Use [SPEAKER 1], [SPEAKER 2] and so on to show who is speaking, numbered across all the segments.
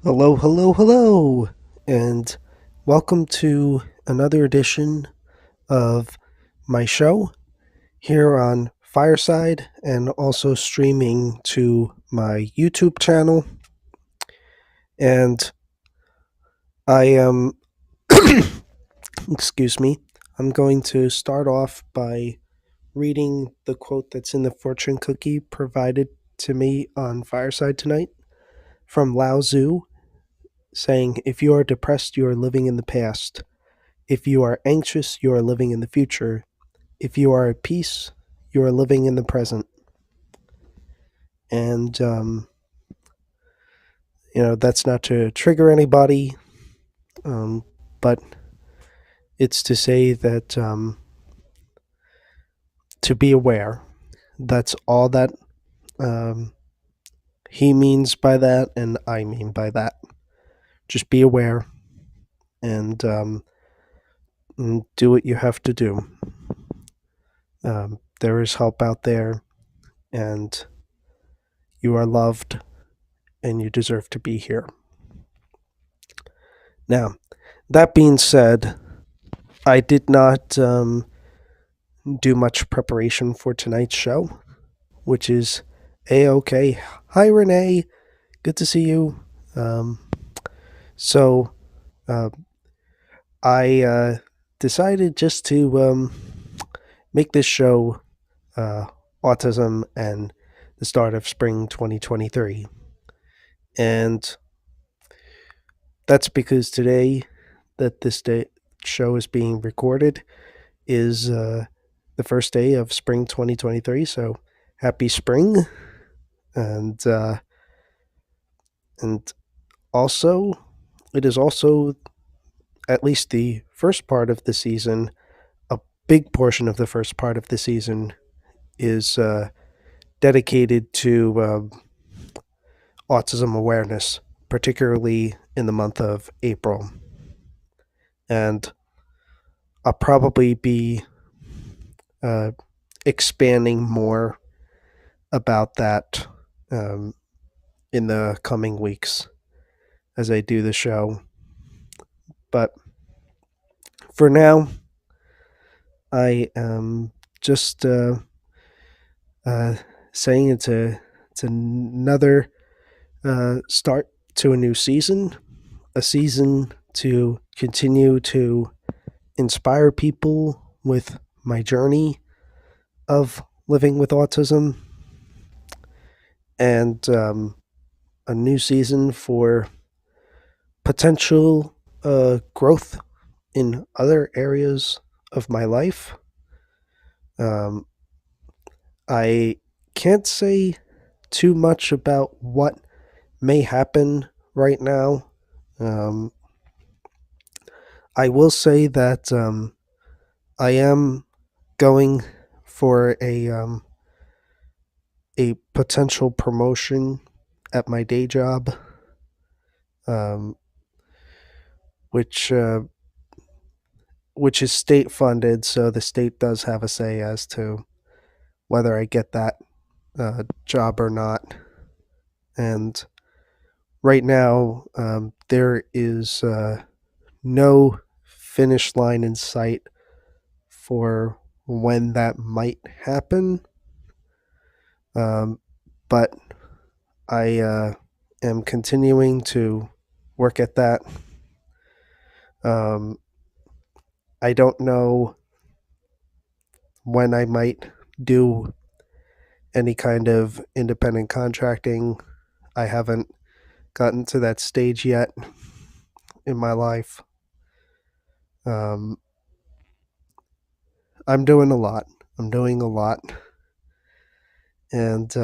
[SPEAKER 1] Hello, hello, hello, and welcome to another edition of my show here on Fireside and also streaming to my YouTube channel. And I am, excuse me, I'm going to start off by reading the quote that's in the fortune cookie provided to me on Fireside tonight from Lao Tzu, saying, "If you are depressed, you are living in the past. If you are anxious, you are living in the future. If you are at peace, you are living in the present." And, that's not to trigger anybody, but it's to say that to be aware. That's all that um, he means by that, and I mean by that. Just be aware and do what you have to do. There is help out there, and you are loved, and you deserve to be here. Now, that being said, I did not do much preparation for tonight's show, which is a okay. Hi, Renee. Good to see you. Um, so, uh, I decided just to make this show uh, autism and the start of spring 2023. And that's because today that this day show is being recorded is the first day of spring 2023. So happy spring, and uh, and also it is also at least the first part of the season. A big portion of the first part of the season is dedicated to autism awareness, particularly in the month of April. And I'll probably be uh, expanding more about that um, in the coming weeks as I do the show. But for now, I am just uh, saying it's another start to a new season, a season to continue to inspire people with my journey of living with autism, and a new season for potential growth in other areas of my life. Um, I can't say too much about what may happen right now. Um, I will say that I am going for a potential promotion at my day job, um, which uh, which is state funded, so the state does have a say as to whether I get that job or not. And right now, there is no finish line in sight for when that might happen. But I am continuing to work at that. Um, I don't know when I might do any kind of independent contracting. I haven't gotten to that stage yet in my life. Um, I'm doing a lot. I'm doing a lot, and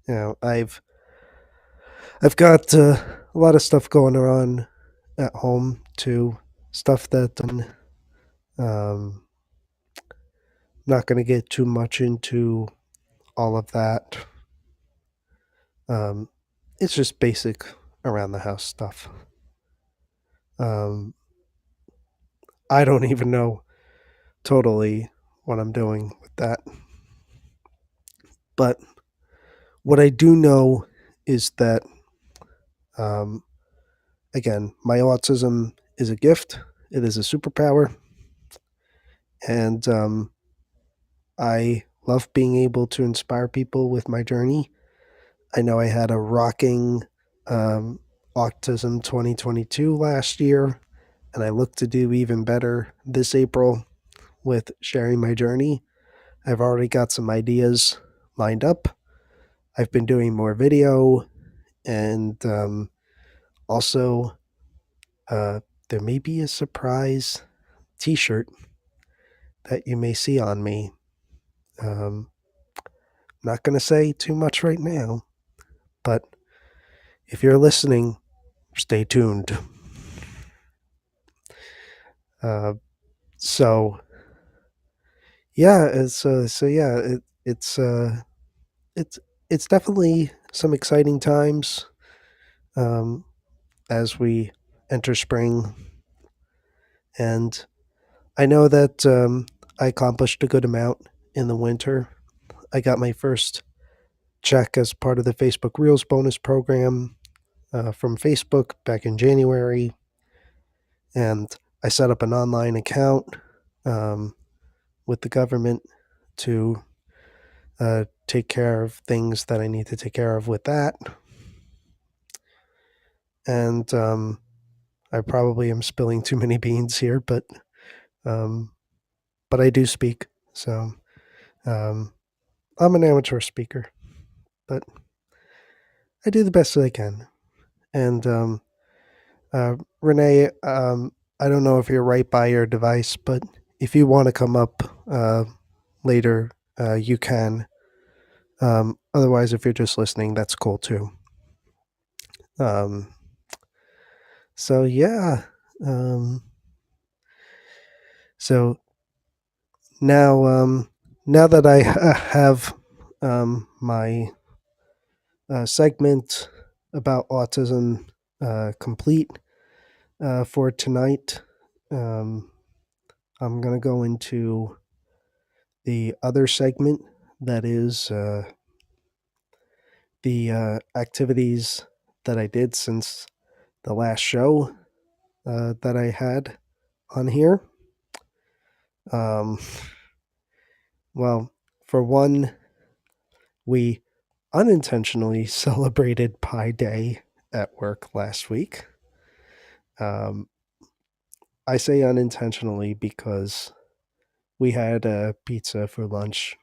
[SPEAKER 1] I've got a lot of stuff going on at home too. Stuff that um, not going to get too much into all of that. Um, it's just basic around the house stuff. Um, I don't even know totally what I'm doing with that. But what I do know is that Um, Again, my autism is a gift, it is a superpower, and I love being able to inspire people with my journey. I know I had a rocking um, Autism 2022 last year, and I look to do even better this April with sharing my journey. I've already got some ideas lined up. I've been doing more video, and also there may be a surprise t shirt that you may see on me. Um, Not going to say too much right now, but if you're listening, stay tuned. Uh, so yeah, it's it's definitely some exciting times um, as we enter spring, and I know that I accomplished a good amount in the winter. I got my first check as part of the Facebook Reels bonus program from Facebook back in January, and I set up an online account um, with the government to take care of things that I need to take care of with that. And I probably am spilling too many beans here, um, but I do speak. So um, I'm an amateur speaker, but I do the best that I can. And Renee, I don't know if you're right by your device, but if you want to come up later, you can. Otherwise, if you're just listening, that's cool too. Um, so yeah. Um, so now, now that I have my segment about autism complete for tonight, um, I'm going to go into the other segment that is the activities that I did since the last show that I had on here. Um, well, for one, we unintentionally celebrated Pi Day at work last week. Um, I say unintentionally because we had a pizza for lunch,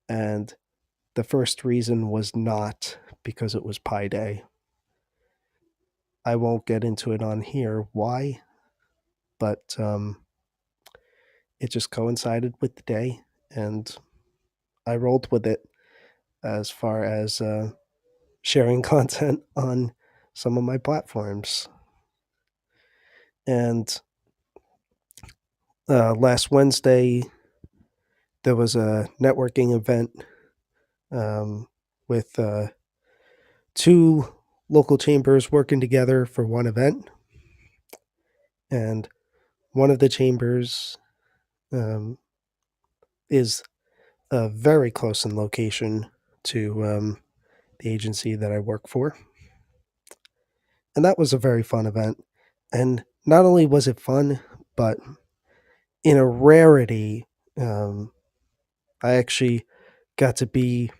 [SPEAKER 1] and the first reason was not because it was Pi Day. I won't get into it on here why, but it just coincided with the day, and I rolled with it as far as sharing content on some of my platforms. And last Wednesday, there was a networking event with two local chambers working together for one event. And one of the chambers um, is very close in location to the agency that I work for. And that was a very fun event. And not only was it fun, but in a rarity, um, I actually got to be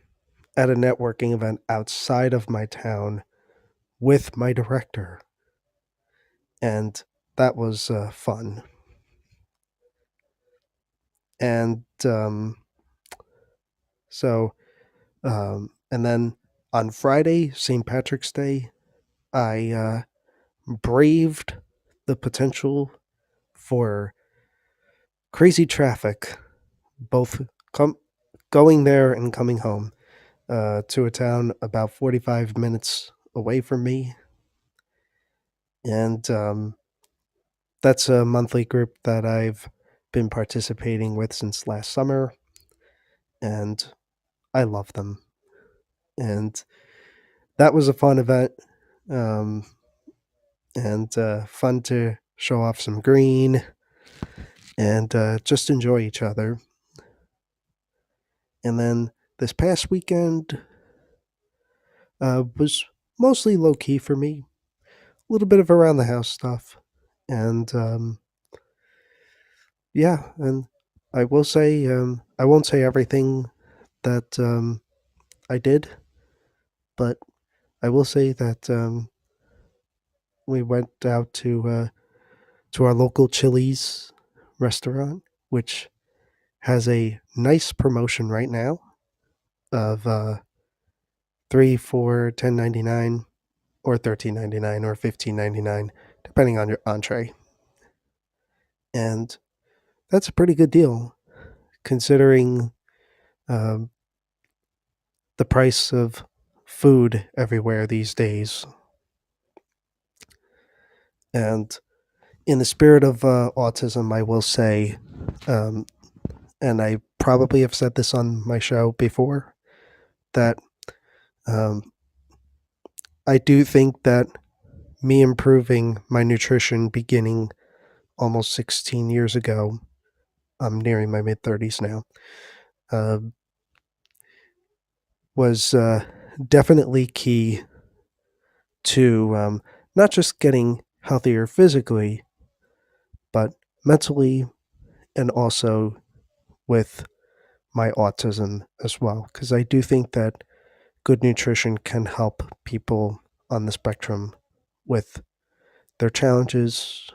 [SPEAKER 1] at a networking event outside of my town with my director. And that was fun. And so, and then on Friday, St. Patrick's Day, I braved the potential for crazy traffic, both going there and coming home to a town about 45 minutes away from me. And that's a monthly group that I've been participating with since last summer. And I love them. And that was a fun event. Um, and fun to show off some green and just enjoy each other. And then this past weekend was mostly low key for me. A little bit of around the house stuff. And yeah, and I will say, I won't say everything that I did, but I will say that we went out to our local Chili's restaurant, which has a nice promotion right now of 3 for 10.99 or 13.99 or 15.99, depending on your entree, and that's a pretty good deal considering um, the price of food everywhere these days. And in the spirit of autism, I will say, um, and I probably have said this on my show before, that um, I do think that me improving my nutrition beginning almost 16 years ago, I'm nearing my mid 30s now, uh, was definitely key to not just getting healthier physically, but mentally and also with my autism as well. Because I do think that good nutrition can help people on the spectrum with their challenges,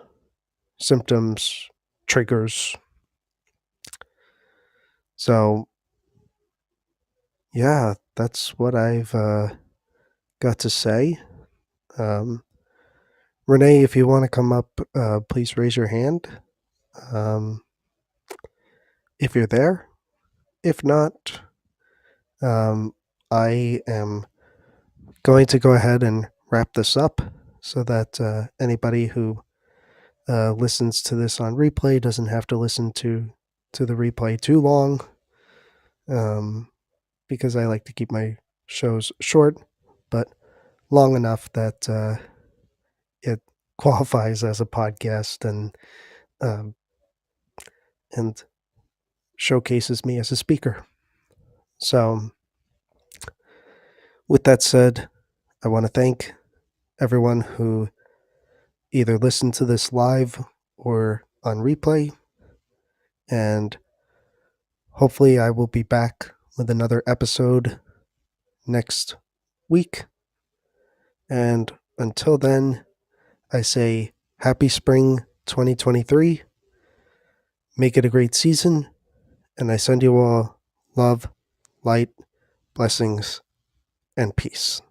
[SPEAKER 1] symptoms, triggers. So, yeah, that's what I've got to say. Um, Renee, if you want to come up, please raise your hand um, if you're there. If not, um, I am going to go ahead and wrap this up so that anybody who listens to this on replay doesn't have to listen to the replay too long, um, because I like to keep my shows short, but long enough that it qualifies as a podcast um, and showcases me as a speaker. So, with that said, I want to thank everyone who either listened to this live or on replay, and hopefully, I will be back with another episode next week. And until then, I say happy spring 2023. Make it a great season. And I send you all love, light, blessings, and peace.